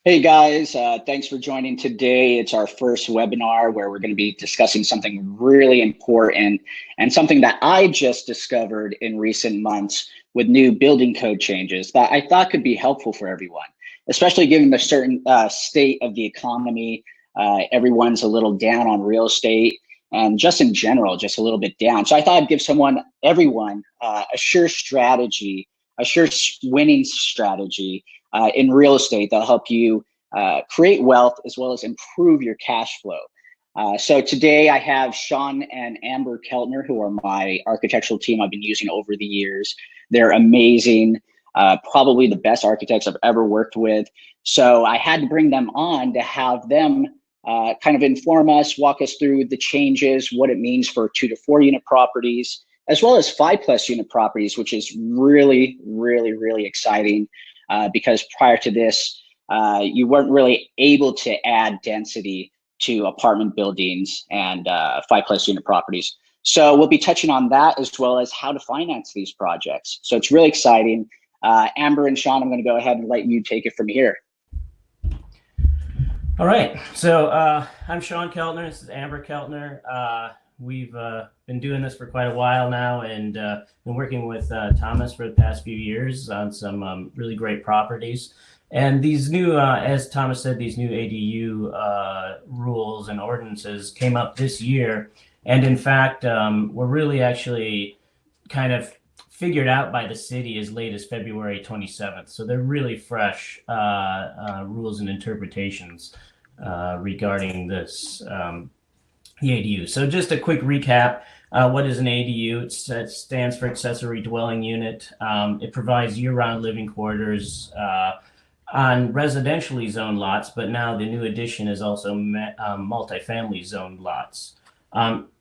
Hey guys, thanks for joining today. It's our first webinar where we're going to be discussing something really important and something that I just discovered in recent months with new building code changes that I thought could be helpful for everyone, especially given the certain state of the economy. Everyone's a little down on real estate and just in general, just a little bit down. So I thought I'd give everyone, a sure strategy, a sure winning strategy in real estate that'll help you create wealth as well as improve your cash flow. So today I have Sean and Amber Keltner, who are my architectural team I've been using over the years. They're amazing, probably the best architects I've ever worked with. So I had to bring them on to have them kind of inform us, walk us through the changes, what it means for 2 to 4 unit properties, as well as 5+ unit properties, which is really, really, really exciting. Because prior to this, you weren't really able to add density to apartment buildings and 5+ unit properties. So we'll be touching on that as well as how to finance these projects. So it's really exciting. Amber and Sean, I'm going to go ahead and let you take it from here. All right. So I'm Sean Keltner. This is Amber Keltner. We've been doing this for quite a while now and been working with Thomas for the past few years on some really great properties. And these new, as Thomas said, these new ADU rules and ordinances came up this year. And in fact, were really actually kind of figured out by the city as late as February 27th. So they're really fresh rules and interpretations regarding this. The ADU. So just a quick recap. What is an ADU? It stands for accessory dwelling unit. It provides year-round living quarters on residentially zoned lots, but now the new addition is also multifamily zoned lots.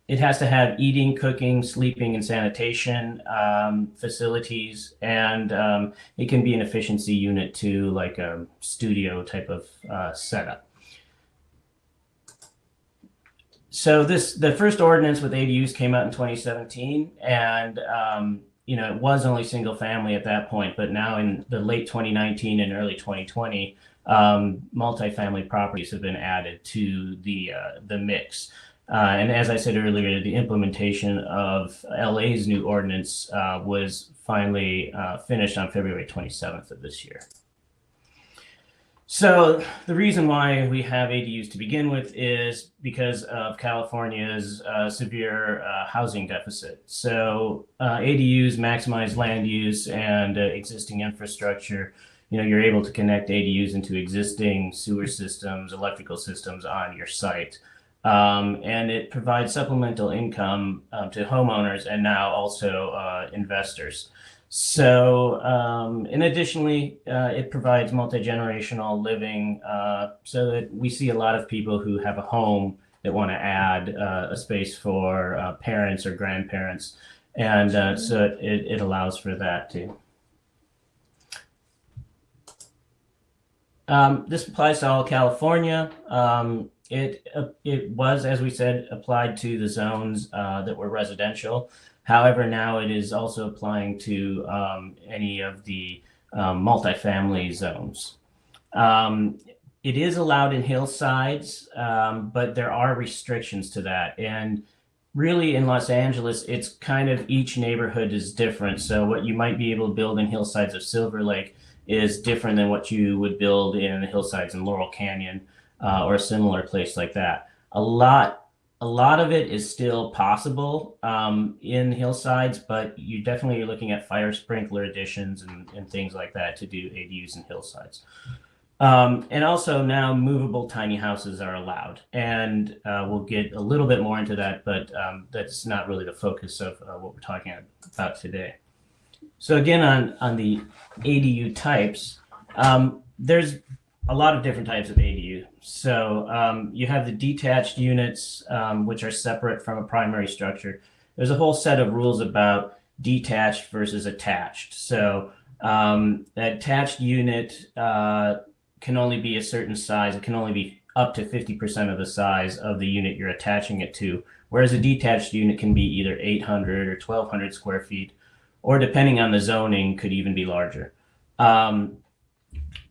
It has to have eating, cooking, sleeping, and sanitation facilities, and it can be an efficiency unit too, like a studio type of setup. So the first ordinance with ADUs came out in 2017, and it was only single family at that point, but now in the late 2019 and early 2020, multifamily properties have been added to the mix. And as I said earlier, the implementation of LA's new ordinance was finally finished on February 27th of this year. So the reason why we have ADUs to begin with is because of California's severe housing deficit. So ADUs maximize land use and existing infrastructure. You're able to connect ADUs into existing sewer systems, electrical systems on your site. And it provides supplemental income to homeowners and now also investors. So, and additionally, it provides multi-generational living so that we see a lot of people who have a home that want to add a space for parents or grandparents. And so it allows for that too. This applies to all California. It was, as we said, applied to the zones that were residential. However, now it is also applying to any of the multifamily zones. It is allowed in hillsides, but there are restrictions to that. And really in Los Angeles, it's kind of each neighborhood is different. So what you might be able to build in hillsides of Silver Lake is different than what you would build in the hillsides in Laurel Canyon or a similar place like that. A lot of it is still possible in hillsides, but you definitely are looking at fire sprinkler additions and things like that to do ADUs in hillsides. And also now movable tiny houses are allowed. And we'll get a little bit more into that, but that's not really the focus of what we're talking about today. So again, on the ADU types, there's a lot of different types of ADU. So you have the detached units, which are separate from a primary structure. There's a whole set of rules about detached versus attached. So an attached unit can only be a certain size. It can only be up to 50% of the size of the unit you're attaching it to, whereas a detached unit can be either 800 or 1,200 square feet, or depending on the zoning, could even be larger.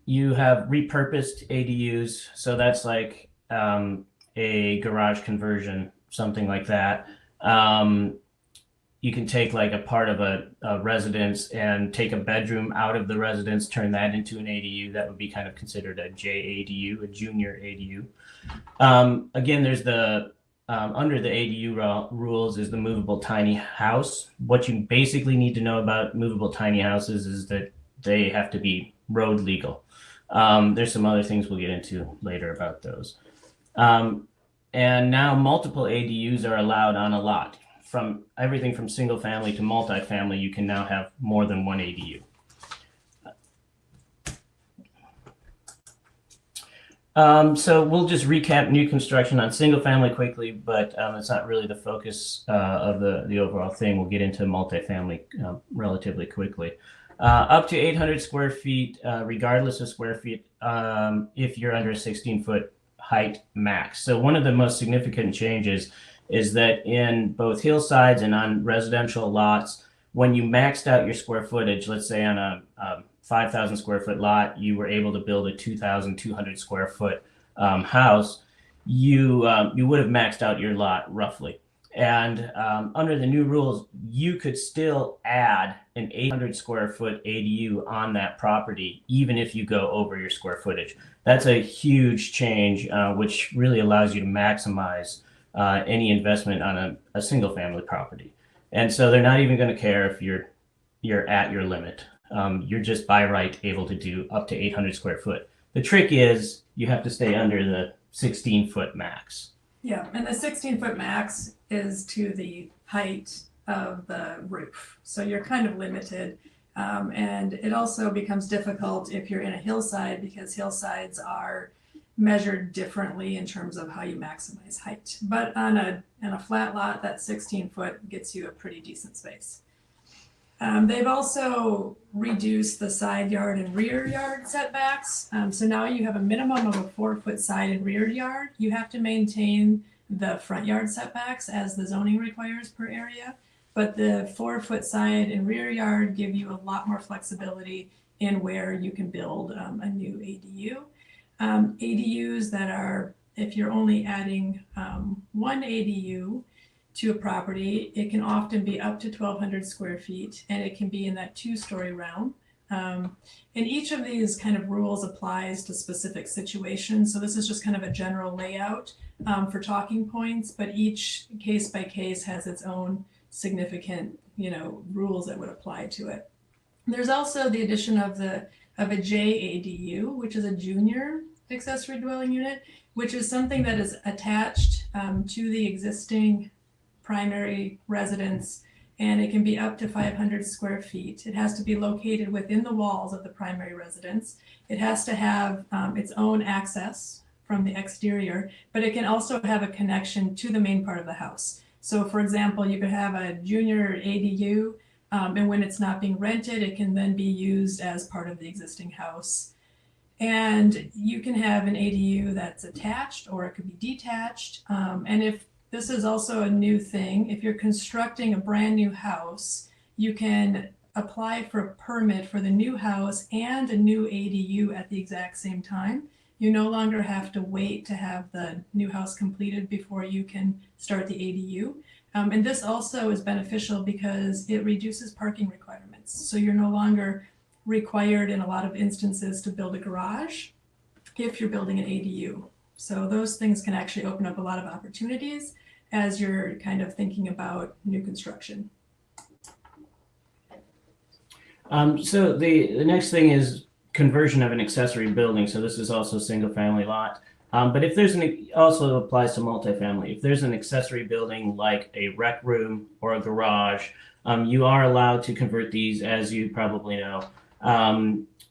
You have repurposed ADUs, so that's like a garage conversion, something like that. You can take like a part of a residence and take a bedroom out of the residence, turn that into an ADU. That would be kind of considered a JADU, a junior ADU. Again, there's the under the ADU rules is the movable tiny house. What you basically need to know about movable tiny houses is that they have to be road legal. There's some other things we'll get into later about those. And now multiple ADUs are allowed on a lot. From everything from single family to multifamily, you can now have more than one ADU. So we'll just recap new construction on single family quickly, but it's not really the focus of the overall thing. We'll get into multifamily relatively quickly. Up to 800 square feet, regardless of square feet, if you're under a 16-foot height max. So one of the most significant changes is that in both hillsides and on residential lots, when you maxed out your square footage, let's say on a 5,000 square foot lot, you were able to build a 2,200 square foot house, you would have maxed out your lot roughly. And under the new rules, you could still add an 800 square foot ADU on that property, even if you go over your square footage. That's a huge change, which really allows you to maximize any investment on a single family property. And so they're not even going to care if you're at your limit. You're just by right able to do up to 800 square foot. The trick is you have to stay under the 16-foot max. Yeah, and the 16-foot max is to the height of the roof. So you're kind of limited. And it also becomes difficult if you're in a hillside because hillsides are measured differently in terms of how you maximize height. But on a flat lot, that 16-foot gets you a pretty decent space. They've also reduced the side yard and rear yard setbacks. So now you have a minimum of a 4-foot side and rear yard. You have to maintain the front yard setbacks as the zoning requires per area. But the 4-foot side and rear yard give you a lot more flexibility in where you can build a new ADU. ADUs that are, if you're only adding one ADU to a property, it can often be up to 1,200 square feet, and it can be in that 2-story realm. And each of these kind of rules applies to specific situations. So this is just kind of a general layout for talking points, but each case by case has its own significant, rules that would apply to it. There's also the addition of a JADU, which is a junior accessory dwelling unit, which is something that is attached to the existing primary residence, and it can be up to 500 square feet. It has to be located within the walls of the primary residence. It has to have its own access from the exterior, but it can also have a connection to the main part of the house. So for example, you could have a junior ADU, and when it's not being rented, it can then be used as part of the existing house. And you can have an ADU that's attached, or it could be detached. And if this is also a new thing, if you're constructing a brand new house, you can apply for a permit for the new house and a new ADU at the exact same time. You no longer have to wait to have the new house completed before you can start the ADU. And this also is beneficial because it reduces parking requirements. So you're no longer required in a lot of instances to build a garage if you're building an ADU. So those things can actually open up a lot of opportunities as you're kind of thinking about new construction. So the next thing is conversion of an accessory building. So this is also a single family lot. But if there's also applies to multifamily. If there's an accessory building like a rec room or a garage, you are allowed to convert these, as you probably know.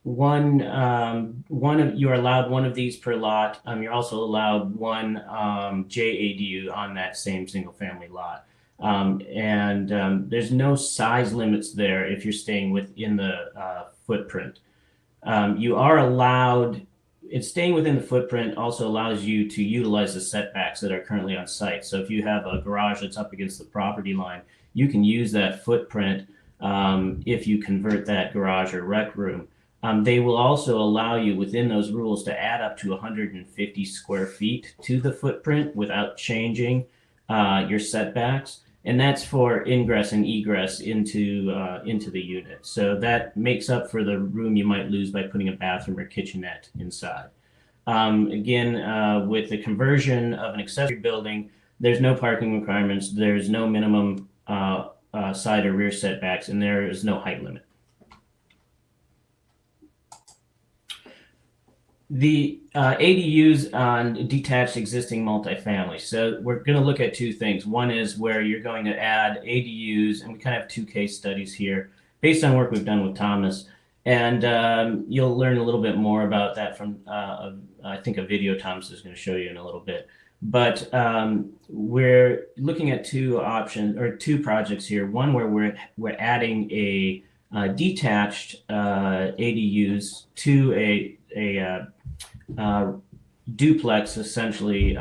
You're allowed one of these per lot. You're also allowed one JADU on that same single family lot. There's no size limits there if you're staying within the footprint. You are allowed, staying within the footprint also allows you to utilize the setbacks that are currently on site. So if you have a garage that's up against the property line, you can use that footprint if you convert that garage or rec room. They will also allow you within those rules to add up to 150 square feet to the footprint without changing your setbacks. And that's for ingress and egress into the unit. So that makes up for the room you might lose by putting a bathroom or kitchenette inside. Again, with the conversion of an accessory building, there's no parking requirements, there's no minimum side or rear setbacks, and there is no height limit. The ADUs on detached existing multifamily. So we're going to look at two things. One is where you're going to add ADUs, and we kind of have two case studies here based on work we've done with Thomas. And you'll learn a little bit more about that from, I think, a video Thomas is going to show you in a little bit. But we're looking at two options or two projects here. One where we're adding a detached ADUs to a duplex, essentially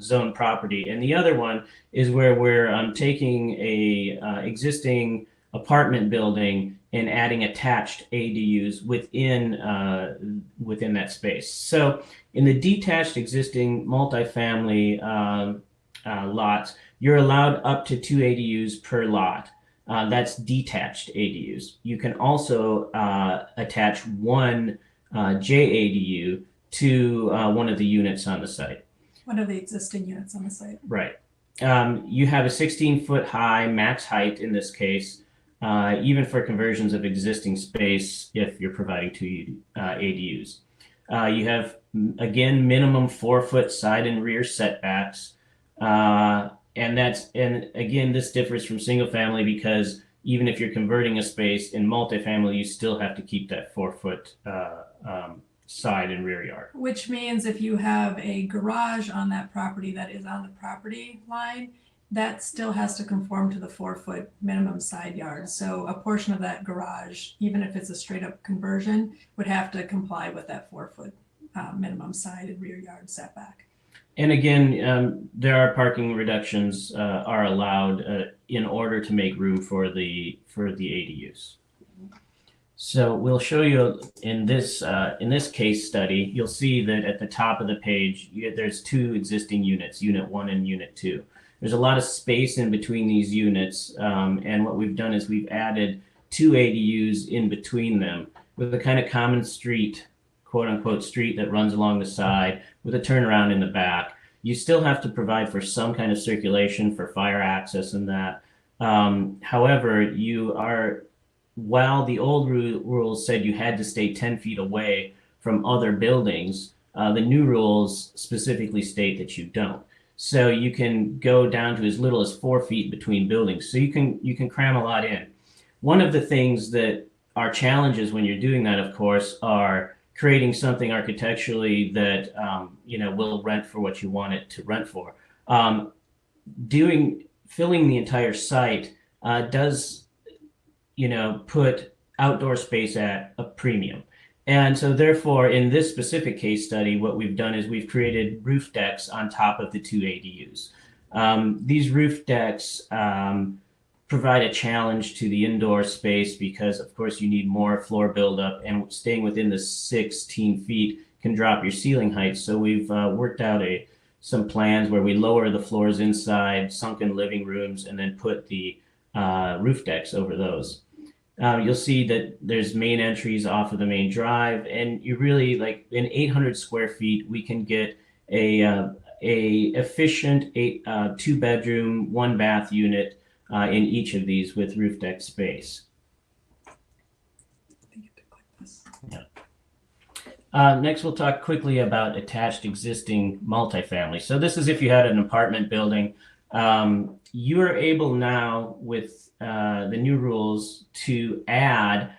zone property, and the other one is where we're taking a existing apartment building and adding attached ADUs within that space. So in the detached existing multifamily lots, you're allowed up to 2 ADUs per lot. That's detached ADUs. You can also attach one JADU to one of the units on the site. One of the existing units on the site. Right. You have a 16-foot high max height in this case, even for conversions of existing space if you're providing 2 ADUs. You have, again, minimum 4-foot side and rear setbacks. And again, this differs from single family because even if you're converting a space in multifamily, you still have to keep that 4-foot side and rear yard. Which means if you have a garage on that property that is on the property line, that still has to conform to the 4-foot minimum side yard. So a portion of that garage, even if it's a straight up conversion, would have to comply with that 4-foot minimum side and rear yard setback. And again, there are parking reductions are allowed in order to make room for the ADUs. So we'll show you in this case study, you'll see that at the top of the page, there's 2 existing units, Unit 1 and Unit 2. There's a lot of space in between these units, and what we've done is we've added 2 ADUs in between them with a kind of common street, quote unquote street that runs along the side with a turnaround in the back. You still have to provide for some kind of circulation for fire access and that. However, while the old rules said you had to stay 10 feet away from other buildings, the new rules specifically state that you don't. So you can go down to as little as 4 feet between buildings. So you can cram a lot in. One of the things that are challenges when you're doing that, of course, are creating something architecturally that will rent for what you want it to rent for. Filling the entire site does put outdoor space at a premium. And so therefore, in this specific case study, what we've done is we've created roof decks on top of the 2 ADUs. These roof decks provide a challenge to the indoor space because, of course, you need more floor buildup, and staying within the 16 feet can drop your ceiling height. So we've worked out some plans where we lower the floors inside, sunken living rooms, and then put the roof decks over those. You'll see that there's main entries off of the main drive, and you really, like in 800 square feet, we can get a efficient 2-bedroom, 1-bath unit in each of these with roof deck space. Yeah. Next, we'll talk quickly about attached existing multifamily. So this is if you had an apartment building. You are able now with the new rules to add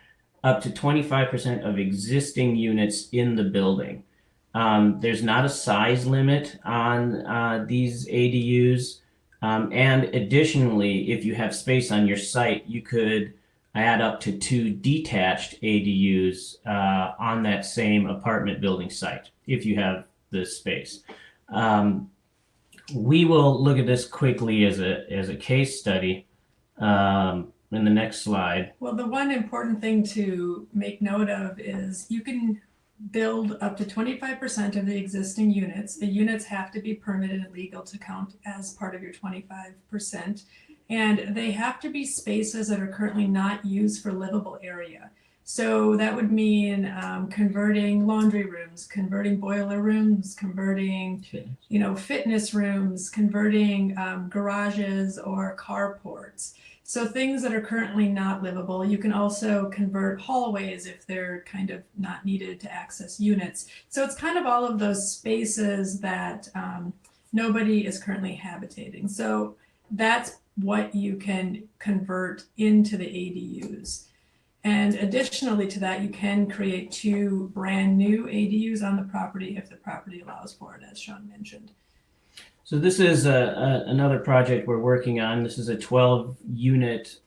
up to 25% of existing units in the building. There's not a size limit on these ADUs. And additionally, if you have space on your site, you could add up to 2 detached ADUs on that same apartment building site if you have the space. We will look at this quickly as a case study. in the next slide. Well, the one important thing to make note of is you can build up to 25% of the existing units. The units have to be permitted and legal to count as part of your 25%. And they have to be spaces that are currently not used for livable area. So that would mean converting laundry rooms, converting boiler rooms, converting, fitness rooms, converting garages or carports. So things that are currently not livable. You can also convert hallways if they're kind of not needed to access units. So it's kind of all of those spaces that nobody is currently habitating. So that's what you can convert into the ADUs. And additionally to that, you can create 2 brand new ADUs on the property if the property allows for it, as Sean mentioned. So this is another project we're working on. This is a 12-unit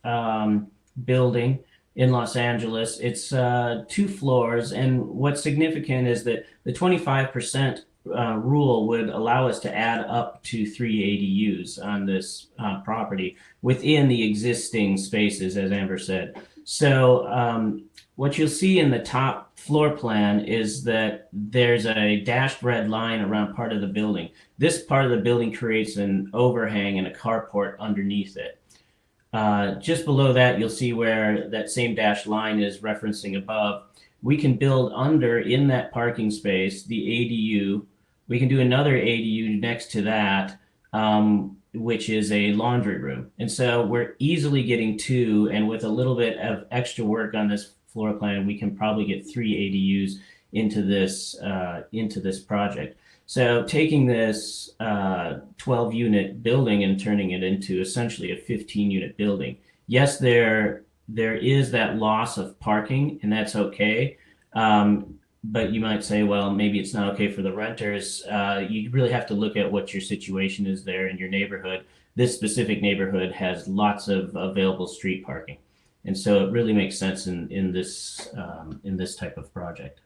building in Los Angeles. It's 2 floors, and what's significant is that the 25% rule would allow us to add up to 3 ADUs on this property within the existing spaces, as Amber said. So what you'll see in the top floor plan is that there's a dashed red line around part of the building. This part of the building creates an overhang and a carport underneath it. Just below that, you'll see where that same dashed line is referencing above. We can build under in that parking space the ADU. We can do another ADU next to that, which is a laundry room. And so we're easily getting 2, and with a little bit of extra work on this floor plan, we can probably get 3 ADUs into this project. So taking this 12-unit building and turning it into essentially a 15-unit building. Yes, there is that loss of parking, and that's okay. But you might say, well, maybe it's not okay for the renters. You really have to look at what your situation is there in your neighborhood. This specific neighborhood has lots of available street parking. And so it really makes sense in this type of project.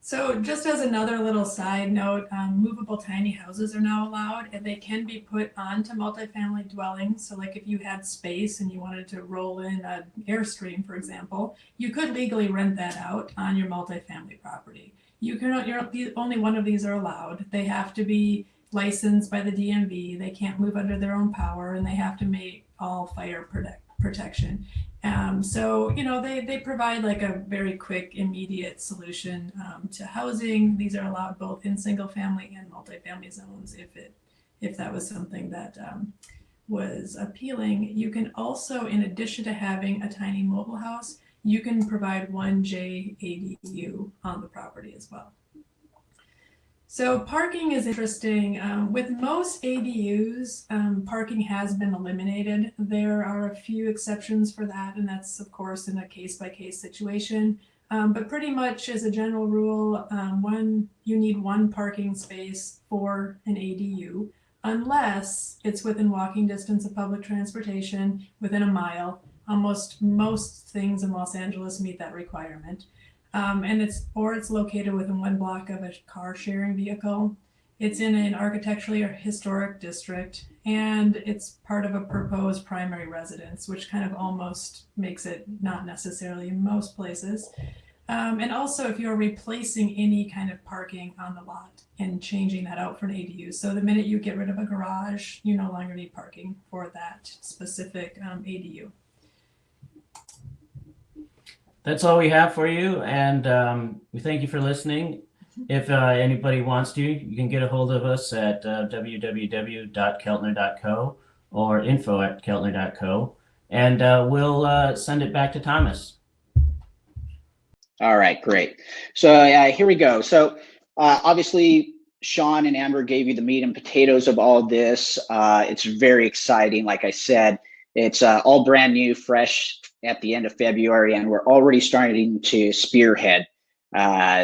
So just as another little side note, movable tiny houses are now allowed, and they can be put onto multifamily dwellings. So like if you had space and you wanted to roll in an Airstream, for example, you could legally rent that out on your multifamily property. Only one of these are allowed. They have to be licensed by the DMV. They can't move under their own power, and they have to meet all fire protection. So, they provide like a very quick, immediate solution to housing. These are allowed both in single family and multifamily zones if that was something that was appealing. You can also, in addition to having a tiny mobile house, you can provide 1J ADU on the property as well. So parking is interesting. With most ADUs, parking has been eliminated. There are a few exceptions for that, and that's, of course, in a case-by-case situation. But pretty much as a general rule, you need 1 parking space for an ADU, unless it's within walking distance of public transportation, within a mile. Almost most things in Los Angeles meet that requirement. And it's located within 1 block of a car sharing vehicle. It's in an architecturally or historic district, and it's part of a proposed primary residence, which kind of almost makes it not necessarily in most places. And also if you're replacing any kind of parking on the lot and changing that out for an ADU. So the minute you get rid of a garage, you no longer need parking for that specific ADU. That's all we have for you, and we thank you for listening. If anybody wants to, you can get a hold of us at www.keltner.co or info@keltner.co, and we'll send it back to Thomas. All right, great. So here we go. So obviously, Sean and Amber gave you the meat and potatoes of all this. It's very exciting. Like I said, it's all brand new, fresh at the end of February, and we're already starting to spearhead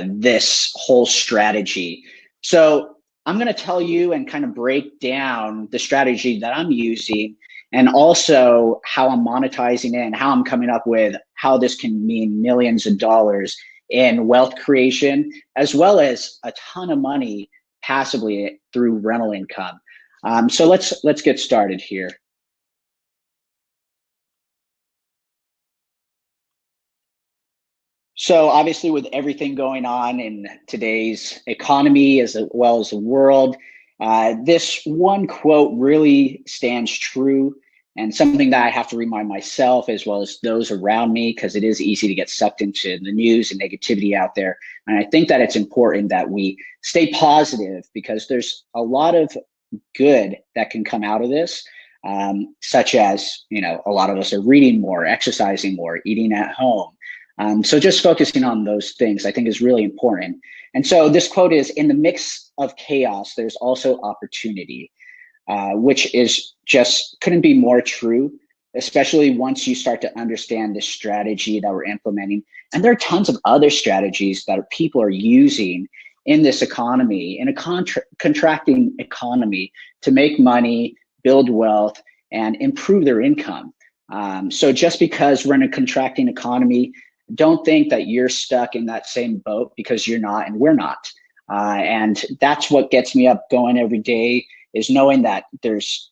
this whole strategy. So I'm going to tell you and kind of break down the strategy that I'm using, and also how I'm monetizing it and how I'm coming up with how this can mean millions of dollars in wealth creation, as well as a ton of money passively through rental income. So let's get started here. So obviously with everything going on in today's economy as well as the world, this one quote really stands true, and something that I have to remind myself as well as those around me, because it is easy to get sucked into the news and negativity out there. And I think that it's important that we stay positive, because there's a lot of good that can come out of this, such as, a lot of us are reading more, exercising more, eating at home. So just focusing on those things, I think, is really important. And so this quote is, in the mix of chaos, there's also opportunity, which is just couldn't be more true, especially once you start to understand this strategy that we're implementing. And there are tons of other strategies that people are using in this economy, in a contracting economy, to make money, build wealth, and improve their income. So just because we're in a contracting economy, don't think that you're stuck in that same boat, because you're not and we're not. And that's what gets me up going every day, is knowing that there's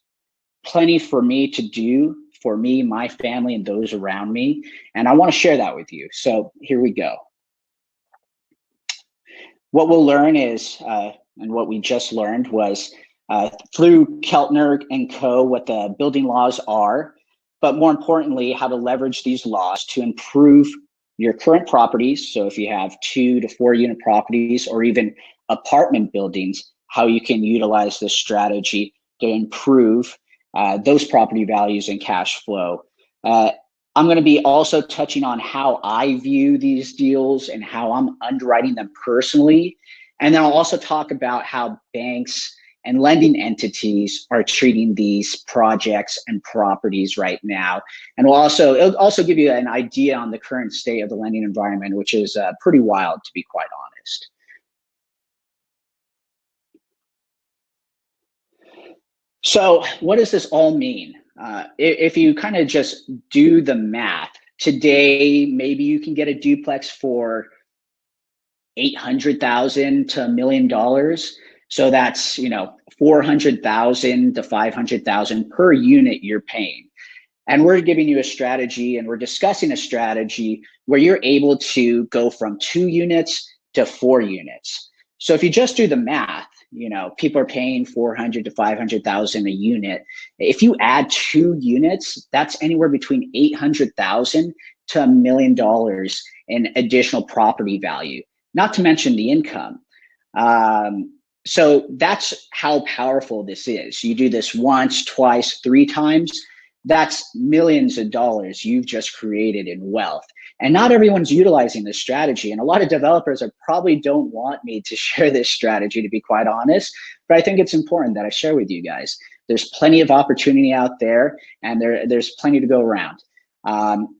plenty for me to do for me, my family, and those around me. And I want to share that with you. So here we go. What we'll learn is, and what we just learned was through Keltner and Co., what the building laws are, but more importantly, how to leverage these laws to improve your current properties. So if you have 2 to 4 unit properties or even apartment buildings, how you can utilize this strategy to improve those property values and cash flow. I'm going to be also touching on how I view these deals and how I'm underwriting them personally. And then I'll also talk about how banks and lending entities are treating these projects and properties right now. And it'll also give you an idea on the current state of the lending environment, which is pretty wild, to be quite honest. So what does this all mean? If you kind of just do the math, today, maybe you can get a duplex for $800,000 to $1 million. So that's, $400,000 to $500,000 per unit you're paying. And we're giving you a strategy, and we're discussing a strategy where you're able to go from 2 units to 4 units. So if you just do the math, people are paying $400,000 to $500,000 a unit. If you add 2 units, that's anywhere between $800,000 to $1 million in additional property value, not to mention the income. So that's how powerful this is. You do this once, twice, 3 times, that's millions of dollars you've just created in wealth. And not everyone's utilizing this strategy. And a lot of developers probably don't want me to share this strategy, to be quite honest, but I think it's important that I share with you guys. There's plenty of opportunity out there, and there's plenty to go around.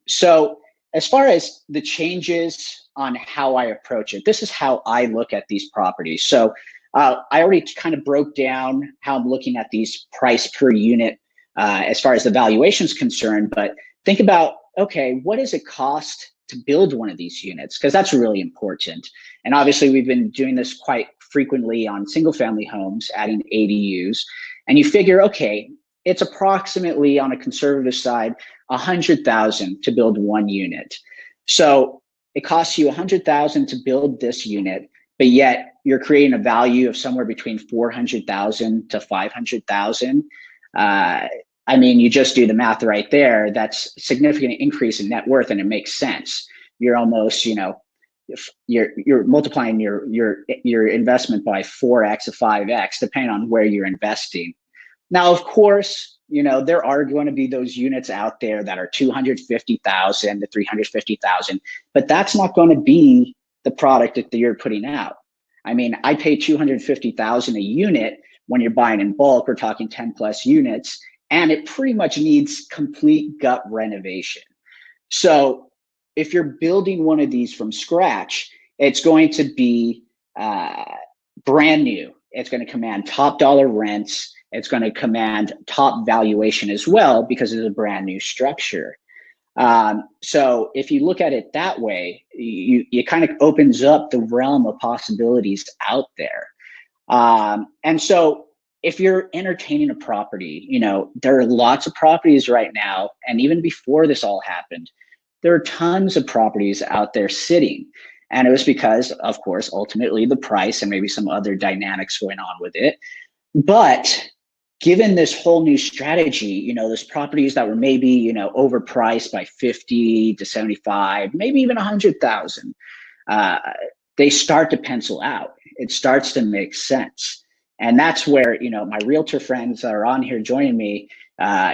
So as far as the changes on how I approach it, this is how I look at these properties. So I already kind of broke down how I'm looking at these price per unit as far as the valuation is concerned, but think about, okay, what does it cost to build one of these units? Because that's really important. And obviously we've been doing this quite frequently on single family homes, adding ADUs, and you figure, okay, it's approximately, on a conservative side, $100,000 to build 1 unit. So it costs you $100,000 to build this unit, but yet you're creating a value of somewhere between $400,000 to $500,000. I mean, you just do the math right there. That's a significant increase in net worth, and it makes sense. You're almost, you're multiplying your investment by 4x to 5x, depending on where you're investing. Now, of course, there are going to be those units out there that are $250,000 to $350,000, but that's not going to be the product that you're putting out. I mean, I pay $250,000 a unit when you're buying in bulk. We're talking 10 plus units, and it pretty much needs complete gut renovation. So if you're building one of these from scratch, it's going to be brand new. It's going to command top dollar rents. It's going to command top valuation as well, because it's a brand new structure. So if you look at it that way, it kind of opens up the realm of possibilities out there. And so if you're entertaining a property, there are lots of properties right now, and even before this all happened, there are tons of properties out there sitting. And it was because, of course, ultimately the price and maybe some other dynamics going on with it. But given this whole new strategy, those properties that were maybe, overpriced by 50 to 75, maybe even 100,000, they start to pencil out. It starts to make sense. And that's where, my realtor friends that are on here joining me,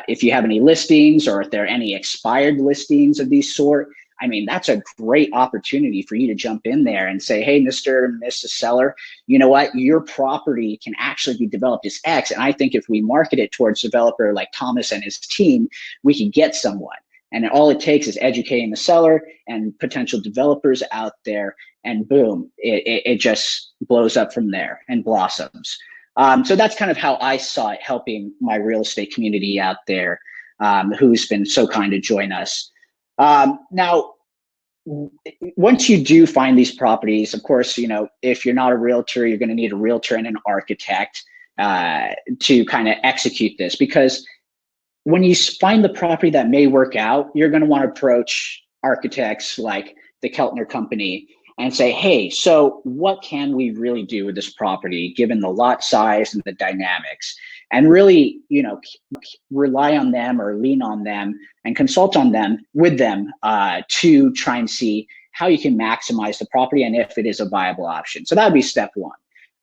if you have any listings or if there are any expired listings of these sort, I mean, that's a great opportunity for you to jump in there and say, hey, Mr. and Mrs. Seller, you know what? Your property can actually be developed as X. And I think if we market it towards a developer like Thomas and his team, we can get someone. And all it takes is educating the seller and potential developers out there, and boom, it just blows up from there and blossoms. So that's kind of how I saw it helping my real estate community out there, who's been so kind to join us. Now, once you do find these properties, of course, if you're not a realtor, you're going to need a realtor and an architect to kind of execute this, because when you find the property that may work out, you're going to want to approach architects like the Keltner Company and say, hey, so what can we really do with this property given the lot size and the dynamics? And really, rely on them or lean on them and consult on them with them to try and see how you can maximize the property and if it is a viable option. So that would be step one.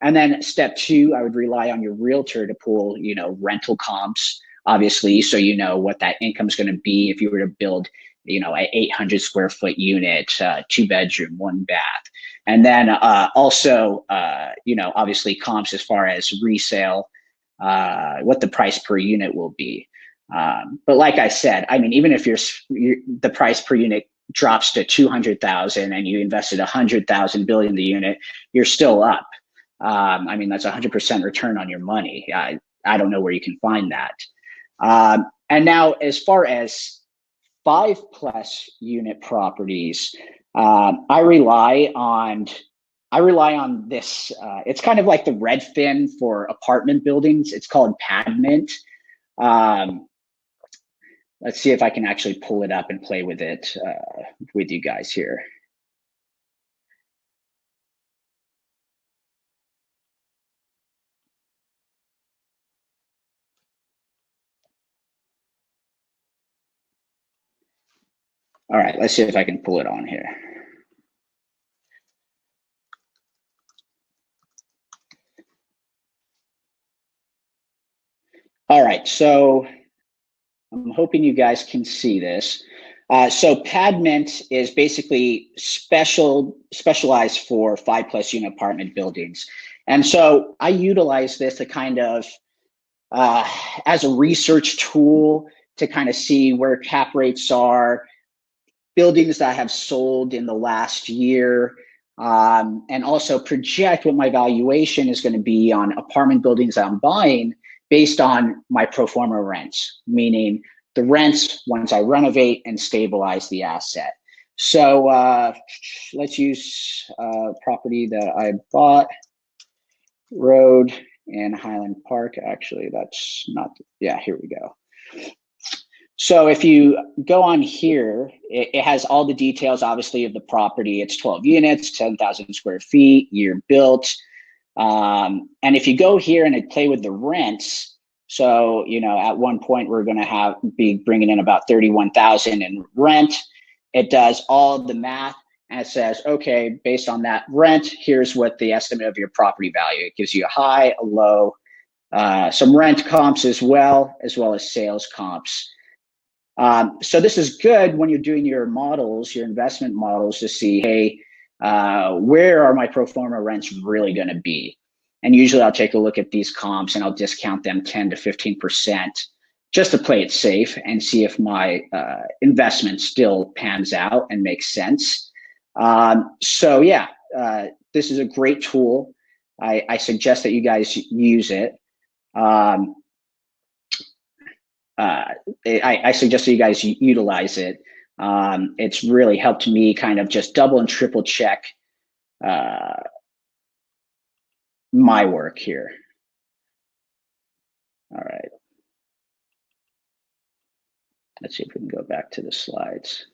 And then step two, I would rely on your realtor to pull, rental comps, obviously, so you know what that income is going to be if you were to build, an 800 square foot unit, 2-bedroom, 1 bath. And then also, obviously comps as far as resale, what the price per unit will be. But like I said, I mean, even if the price per unit drops to 200,000 and you invested 100,000 building the unit, you're still up. I mean, that's 100% return on your money. I don't know where you can find that. And now, as far as 5+ unit properties, I rely on this. It's kind of like the Redfin for apartment buildings. It's called Padment. Let's see if I can actually pull it up and play with it with you guys here. All right, let's see if I can pull it on here. All right, so I'm hoping you guys can see this. So Padment is basically specialized for 5+ unit apartment buildings. And so I utilize this to kind of as a research tool to kind of see where cap rates are, buildings that have sold in the last year, and also project what my valuation is going to be on apartment buildings that I'm buying based on my pro forma rents, meaning the rents once I renovate and stabilize the asset. So let's use property that I bought, Road in Highland Park. Actually, that's not, yeah, here we go. So if you go on here, it has all the details, obviously, of the property. It's 12 units, 10,000 square feet, year built. And if you go here and play with the rents, so, at one point we're going to be bringing in about 31,000 in rent. It does all the math and it says, okay, based on that rent, here's what the estimate of your property value. It gives you a high, a low, some rent comps as well as sales comps. So this is good when you're doing your models, your investment models, to see, hey, where are my pro forma rents really going to be? And usually I'll take a look at these comps and I'll discount them 10 to 15% just to play it safe and see if my investment still pans out and makes sense. So yeah, this is a great tool. I suggest that you guys use it. I suggest that you guys utilize it. It's really helped me kind of just double and triple check my work here. All right. Let's see if we can go back to the slides.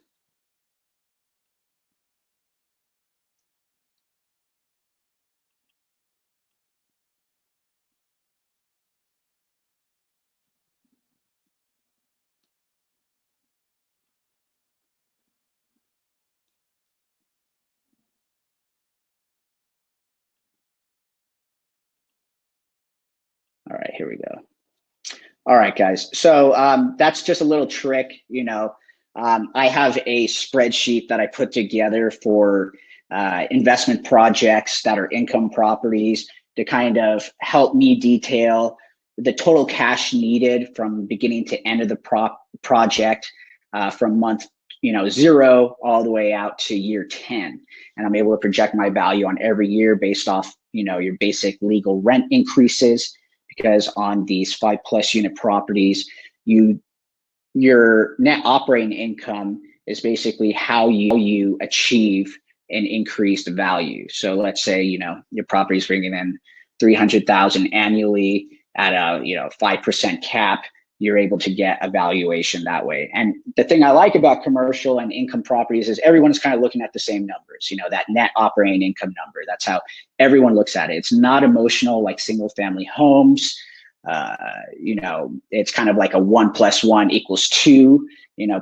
All right, here we go. All right, guys. So that's just a little trick. You know, I have a spreadsheet that I put together for investment projects that are income properties to kind of help me detail the total cash needed from beginning to end of the project from month 0 all the way out to year 10. And I'm able to project my value on every year based off your basic legal rent increases, because on these 5+ unit properties, your net operating income is basically how you achieve an increased value. So let's say your property is bringing in 300,000 annually at a 5% cap. You're able to get a valuation that way. And the thing I like about commercial and income properties is everyone's kind of looking at the same numbers, that net operating income number. That's how everyone looks at it. It's not emotional like single family homes. It's kind of like a 1 + 1 = 2.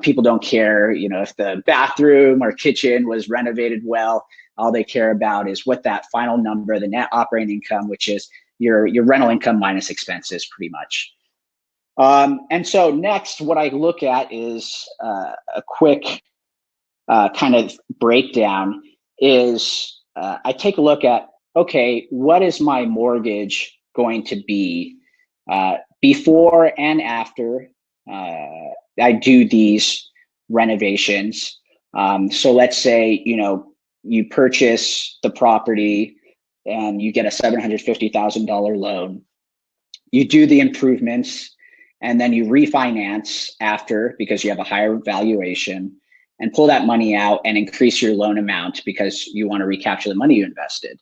People don't care, if the bathroom or kitchen was renovated well. All they care about is what that final number, the net operating income, which is your rental income minus expenses, pretty much. And so next, what I look at is a quick kind of breakdown is I take a look at, okay, what is my mortgage going to be before and after I do these renovations. So let's say, you purchase the property and you get a $750,000 loan. You do the improvements and then you refinance after because you have a higher valuation, and pull that money out and increase your loan amount because you want to recapture the money you invested.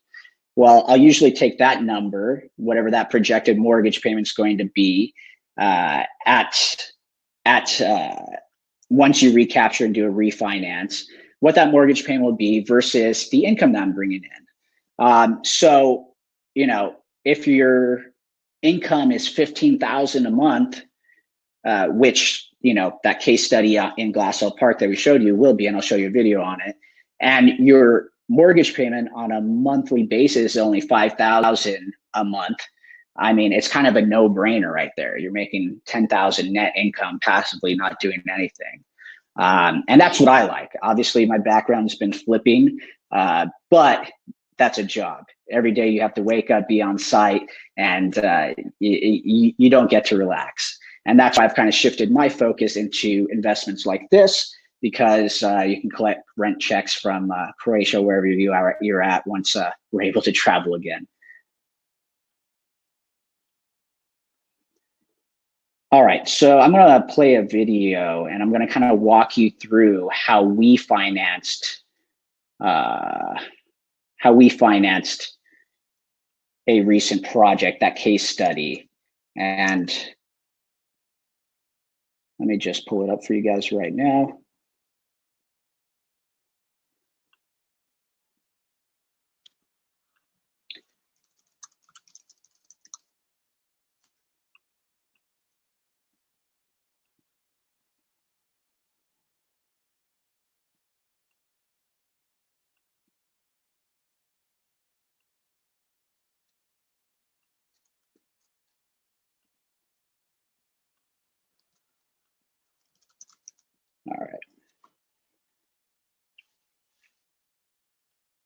Well, I'll usually take that number, whatever that projected mortgage payment is going to be, once you recapture and do a refinance, what that mortgage payment will be versus the income that I'm bringing in. So, if your income is $15,000 a month, which that case study in Glassell Park that we showed you will be, and I'll show you a video on it, and your mortgage payment on a monthly basis is only $5,000 a month. I mean, it's kind of a no-brainer right there. You're making $10,000 net income passively, not doing anything. And that's what I like. Obviously, my background has been flipping, but that's a job. Every day you have to wake up, be on site, and you don't get to relax. And that's why I've kind of shifted my focus into investments like this, because you can collect rent checks from Croatia, wherever you're at, once we're able to travel again. All right, so I'm going to play a video, and I'm going to kind of walk you through how we financed a recent project, that case study. And let me just pull it up for you guys right now.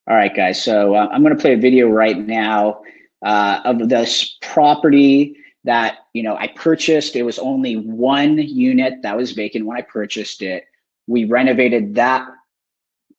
All right, guys, so I'm going to play a video right now of this property that I purchased. It was only 1 unit that was vacant when I purchased it. We renovated that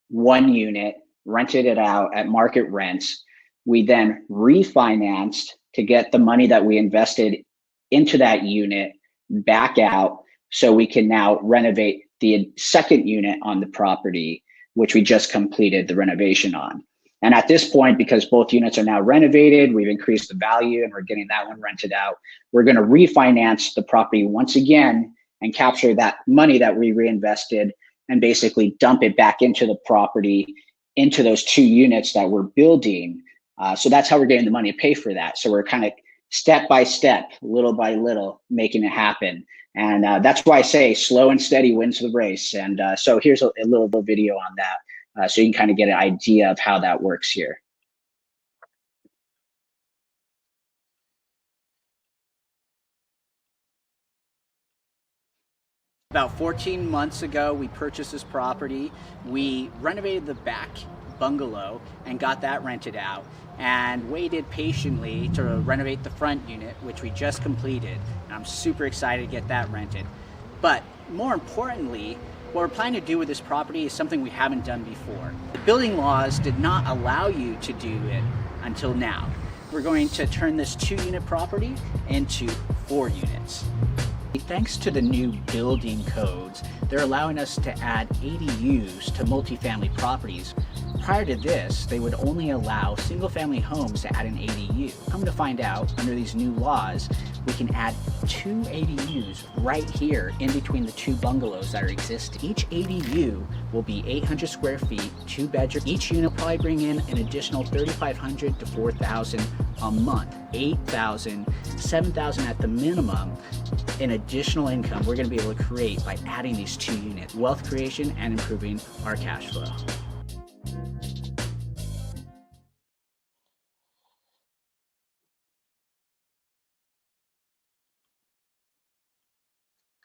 1 unit, rented it out at market rents. We then refinanced to get the money that we invested into that unit back out, so we can now renovate the second unit on the property, which we just completed the renovation on. And at this point, because both units are now renovated, we've increased the value and we're getting that one rented out. We're going to refinance the property once again and capture that money that we reinvested and basically dump it back into the property, into those 2 units that we're building. So that's how we're getting the money to pay for that. So we're kind of step by step, little by little, making it happen. And that's why I say slow and steady wins the race. And so here's a little video on that, so you can kind of get an idea of how that works here. About 14 months ago, we purchased this property. We renovated the back bungalow and got that rented out, and waited patiently to renovate the front unit, which we just completed. And I'm super excited to get that rented. But more importantly, what we're planning to do with this property is something we haven't done before. The building laws did not allow you to do it until now. We're going to turn this 2-unit property into 4 units. Thanks to the new building codes, they're allowing us to add ADUs to multifamily properties. Prior to this, they would only allow single-family homes to add an ADU. Come to find out, under these new laws, we can add 2 ADUs right here in between the 2 bungalows that are existing. Each ADU will be 800 square feet, 2 bedrooms. Each unit will probably bring in an additional $3,500 to $4,000 a month, $8,000, $7,000 at the minimum in additional income we're going to be able to create by adding these 2 units. Wealth creation and improving our cash flow.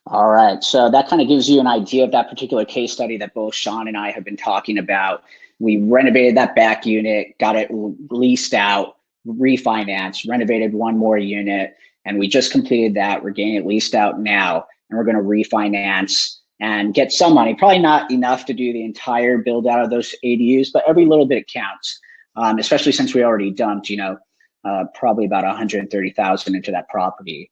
All right, so that kind of gives you an idea of that particular case study that both Sean and I have been talking about. We renovated that back unit, got it leased out, refinanced, renovated 1 more unit, and we just completed that. We're getting it leased out now, and we're going to refinance and get some money. Probably not enough to do the entire build out of those ADUs, but every little bit counts, especially since we already dumped, probably about $130,000 into that property.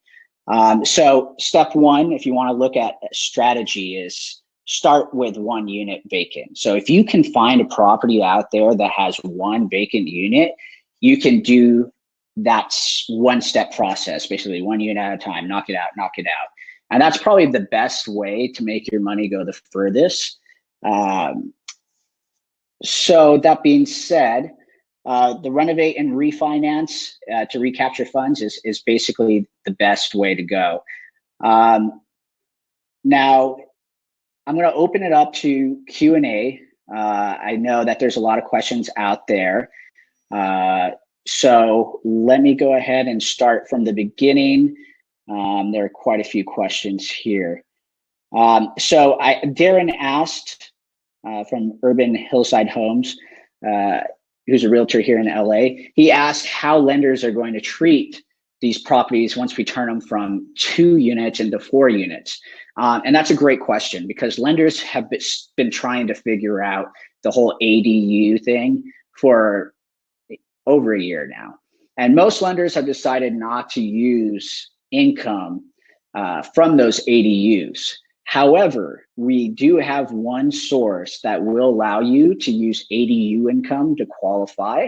So step 1, if you want to look at a strategy, is start with 1 unit vacant. So if you can find a property out there that has 1 vacant unit, you can do that 1-step process, basically 1 unit at a time, knock it out, knock it out. And that's probably the best way to make your money go the furthest. So that being said, the renovate and refinance to recapture funds is basically the best way to go. Now, I'm going to open it up to Q&A. I know that there's a lot of questions out there. So let me go ahead and start from the beginning. There are quite a few questions here. So Darren asked from Urban Hillside Homes, who's a realtor here in LA. He asked how lenders are going to treat these properties once we turn them from 2 units into 4 units. And that's a great question, because lenders have been trying to figure out the whole ADU thing for over a year now. And most lenders have decided not to use income from those ADUs. However, we do have one source that will allow you to use ADU income to qualify.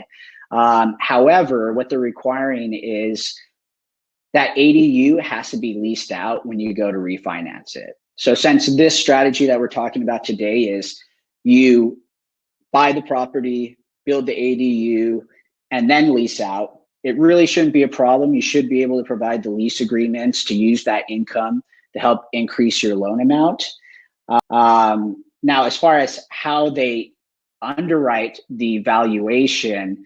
However, what they're requiring is that ADU has to be leased out when you go to refinance it. So since this strategy that we're talking about today is you buy the property, build the ADU, and then lease out, it really shouldn't be a problem. You should be able to provide the lease agreements to use that income to help increase your loan amount. Now, as far as how they underwrite the valuation,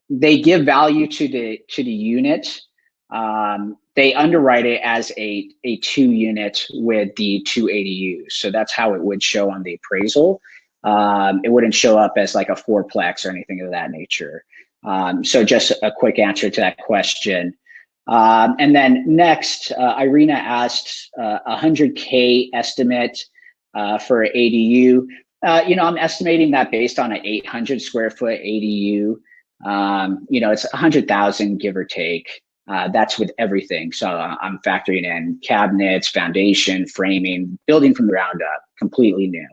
they give value to the unit. They underwrite it as a 2 unit with the 2 ADUs. So that's how it would show on the appraisal. It wouldn't show up as like a 4-plex or anything of that nature. So just a quick answer to that question. And then next, Irina asked 100K estimate for ADU. I'm estimating that based on an 800 square foot ADU. It's 100,000 give or take. That's with everything. So I'm factoring in cabinets, foundation, framing, building from the ground up, completely new.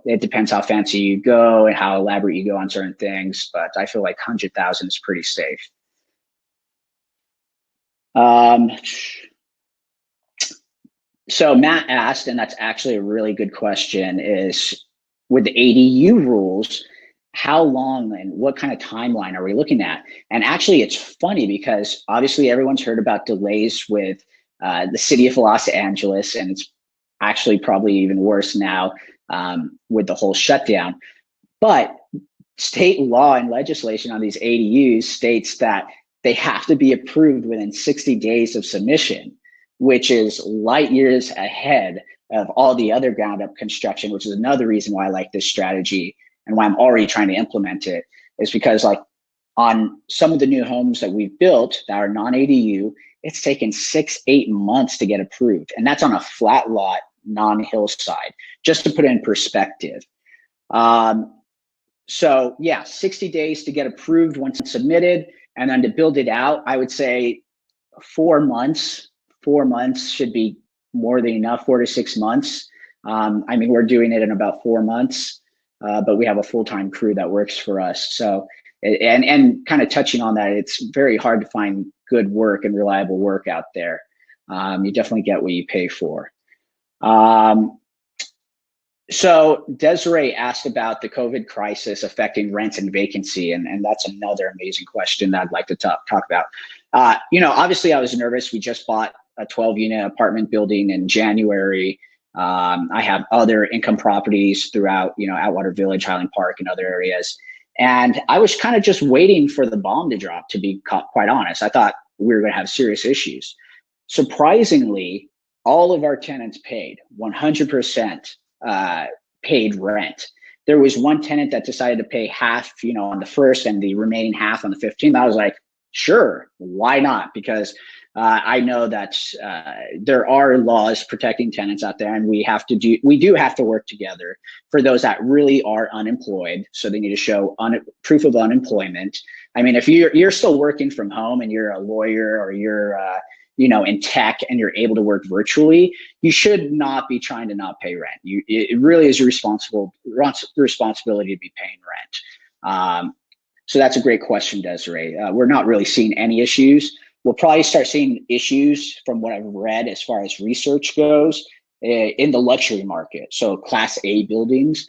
It depends how fancy you go and how elaborate you go on certain things, but I feel like 100,000 is pretty safe. So Matt asked, and that's actually a really good question, is with the ADU rules, how long and what kind of timeline are we looking at? And actually, it's funny because obviously everyone's heard about delays with the city of Los Angeles, and it's actually probably even worse now with the whole shutdown. But state law and legislation on these ADUs states that they have to be approved within 60 days of submission, which is light years ahead of all the other ground up construction, which is another reason why I like this strategy and why I'm already trying to implement it, is because like on some of the new homes that we've built that are non-ADU, it's taken 6-8 months to get approved. And that's on a flat lot, non-hillside, just to put it in perspective. So yeah, 60 days to get approved once it's submitted, and then to build it out, I would say 4 months. 4 months should be more than enough, 4 to 6 months. I mean, we're doing it in about 4 months, but we have a full-time crew that works for us. So, and kind of touching on that, it's very hard to find good work and reliable work out there. You definitely get what you pay for. So Desiree asked about the COVID crisis affecting rents and vacancy, and that's another amazing question that I'd like to talk about. Obviously I was nervous. We just bought a 12-unit apartment building in January. I have other income properties throughout, Atwater Village, Highland Park, and other areas. And I was kind of just waiting for the bomb to drop, to be quite honest. I thought we were going to have serious issues. Surprisingly, all of our tenants paid 100%. Paid rent. There was one tenant that decided to pay half, on the 1st and the remaining half on the 15th. I was like, sure, why not? Because I know that there are laws protecting tenants out there, and we do have to work together for those that really are unemployed. So they need to show proof of unemployment. I mean, if you're still working from home and you're a lawyer or you're in tech and you're able to work virtually, you should not be trying to not pay rent. It really is your responsibility to be paying rent. So that's a great question, Desiree. We're not really seeing any issues. We'll probably start seeing issues from what I've read as far as research goes in the luxury market. So Class A buildings,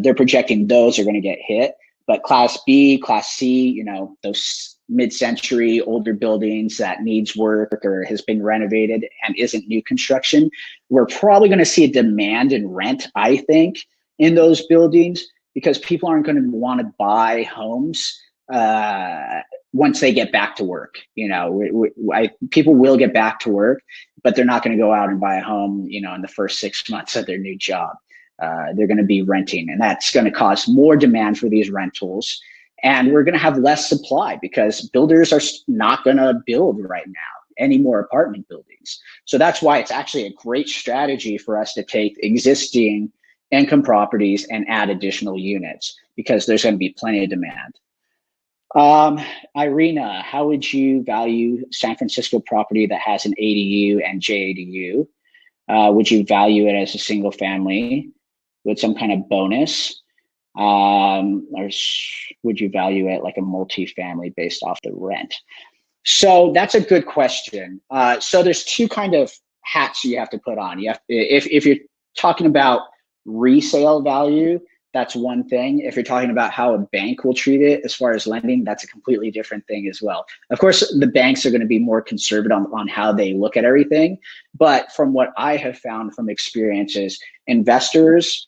they're projecting those are going to get hit. But Class B, Class C, those mid-century older buildings that needs work or has been renovated and isn't new construction, we're probably going to see a demand in rent, I think, in those buildings, because people aren't going to want to buy homes once they get back to work. People will get back to work, but they're not going to go out and buy a home, in the first 6 months of their new job. They're going to be renting, and that's going to cause more demand for these rentals. And we're going to have less supply because builders are not going to build right now any more apartment buildings. So that's why it's actually a great strategy for us to take existing income properties and add additional units, because there's going to be plenty of demand. Irina, how would you value San Francisco property that has an ADU and JADU? Would you value it as a single family with some kind of bonus? Or would you value it like a multi-family based off the rent? So that's a good question. So there's two kind of hats you have to put on. You have, if you're talking about resale value, that's one thing. If you're talking about how a bank will treat it as far as lending, that's a completely different thing as well. Of course, the banks are going to be more conservative on how they look at everything. But from what I have found from experiences, investors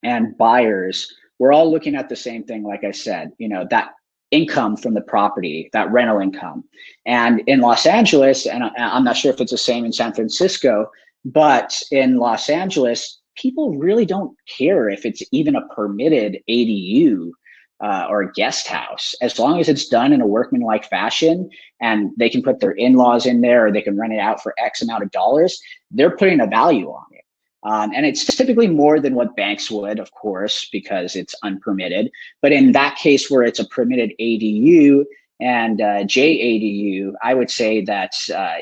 and buyers, we're all looking at the same thing. Like I said, that income from the property, that rental income. And in Los Angeles, and I'm not sure if it's the same in San Francisco, but in Los Angeles, people really don't care if it's even a permitted ADU or a guest house, as long as it's done in a workmanlike fashion and they can put their in-laws in there or they can rent it out for X amount of dollars, they're putting a value on it. And it's typically more than what banks would, of course, because it's unpermitted. But in that case where it's a permitted ADU and JADU, I would say that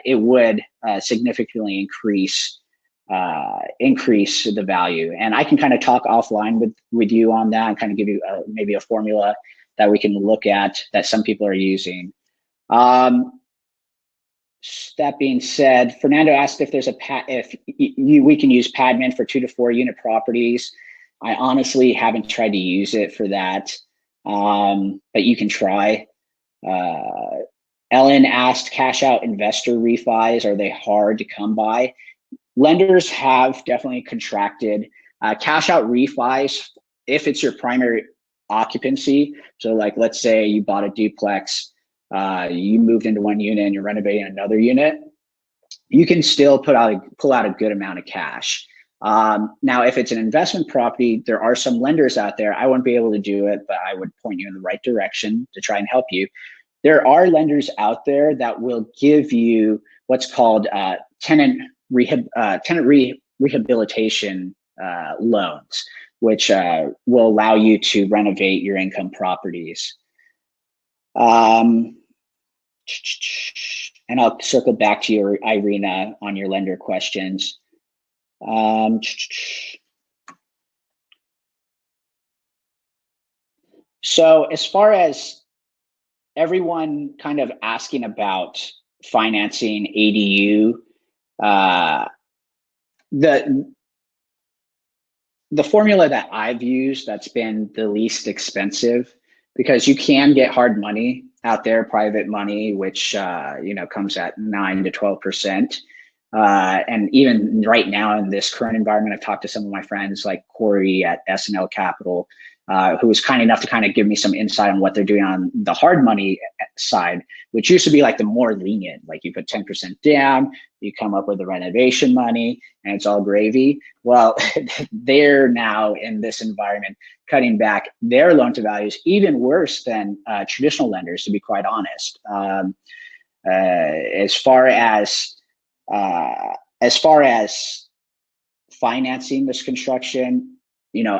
it would significantly increase the value. And I can kind of talk offline with you on that and kind of give you maybe a formula that we can look at that some people are using. That being said, Fernando asked if there's we can use Padman for 2 to 4 unit properties. I honestly haven't tried to use it for that, but you can try. Ellen asked, cash out investor refis, are they hard to come by? Lenders have definitely contracted. Cash out refis, if it's your primary occupancy, so like let's say you bought a duplex, you moved into one unit and you're renovating another unit, you can still pull out a good amount of cash. Now, if it's an investment property, there are some lenders out there. I won't be able to do it, but I would point you in the right direction to try and help you. There are lenders out there that will give you what's called tenant rehabilitation loans, which will allow you to renovate your income properties. And I'll circle back to you, Irina, on your lender questions. So as far as everyone kind of asking about financing ADU, the formula that I've used that's been the least expensive, because you can get hard money out there, private money, which comes at 9 to 12%. And even right now in this current environment, I've talked to some of my friends like Corey at S&L Capital, who was kind enough to kind of give me some insight on what they're doing on the hard money side, which used to be like the more lenient, like you put 10% down, you come up with the renovation money, and it's all gravy. Well, they're now in this environment cutting back their loan to values even worse than traditional lenders, to be quite honest. As far as financing this construction,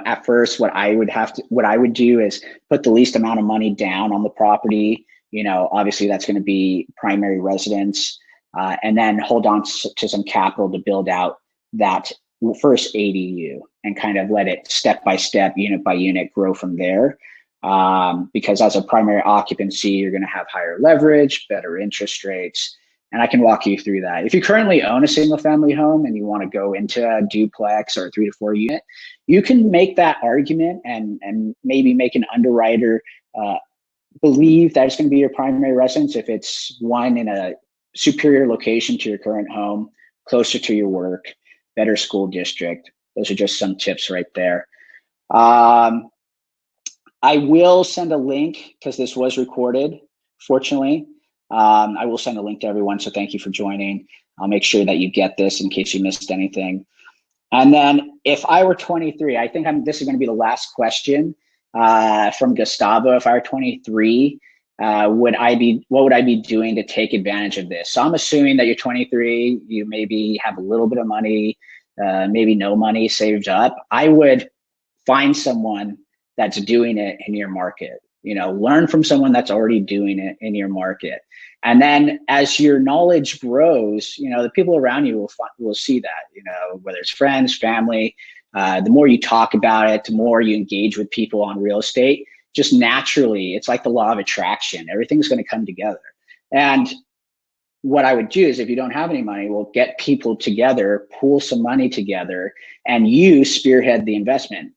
at first what I would do is put the least amount of money down on the property. Obviously that's going to be primary residence, and then hold on to some capital to build out that first ADU and kind of let it step by step, unit by unit, grow from there. Because as a primary occupancy, you're going to have higher leverage, better interest rates, and I can walk you through that. If you currently own a single family home and you want to go into a duplex or a 3 to 4 unit, you can make that argument and maybe make an underwriter believe that it's going to be your primary residence if it's one in a superior location to your current home, closer to your work, better school district. Those are just some tips right there. I will send a link because this was recorded, fortunately. I will send a link to everyone, so thank you for joining. I'll make sure that you get this in case you missed anything. And then if I were 23, I think this is going to be the last question from Gustavo. If I were 23, what would I be doing to take advantage of this? So I'm assuming that you're 23, you maybe have a little bit of money, maybe no money saved up. I would find someone that's doing it in your market. Learn from someone that's already doing it in your market. And then as your knowledge grows, the people around you will see that, whether it's friends, family, the more you talk about it, the more you engage with people on real estate, just naturally, it's like the law of attraction. Everything's going to come together. And what I would do is, if you don't have any money, we'll get people together, pool some money together, and you spearhead the investment,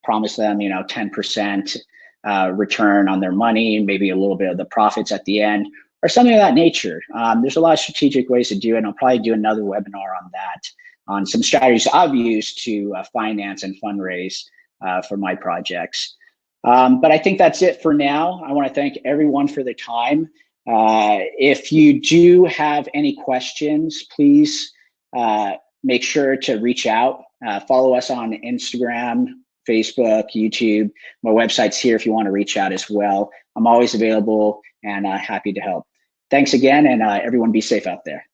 promise them, 10% return on their money, maybe a little bit of the profits at the end, or something of that nature. There's a lot of strategic ways to do it, and I'll probably do another webinar on that, on some strategies I've used to finance and fundraise for my projects. But I think that's it for now. I want to thank everyone for their time. If you do have any questions, please make sure to reach out. Follow us on Instagram, Facebook, YouTube. My website's here if you want to reach out as well. I'm always available and happy to help. Thanks again, and everyone be safe out there.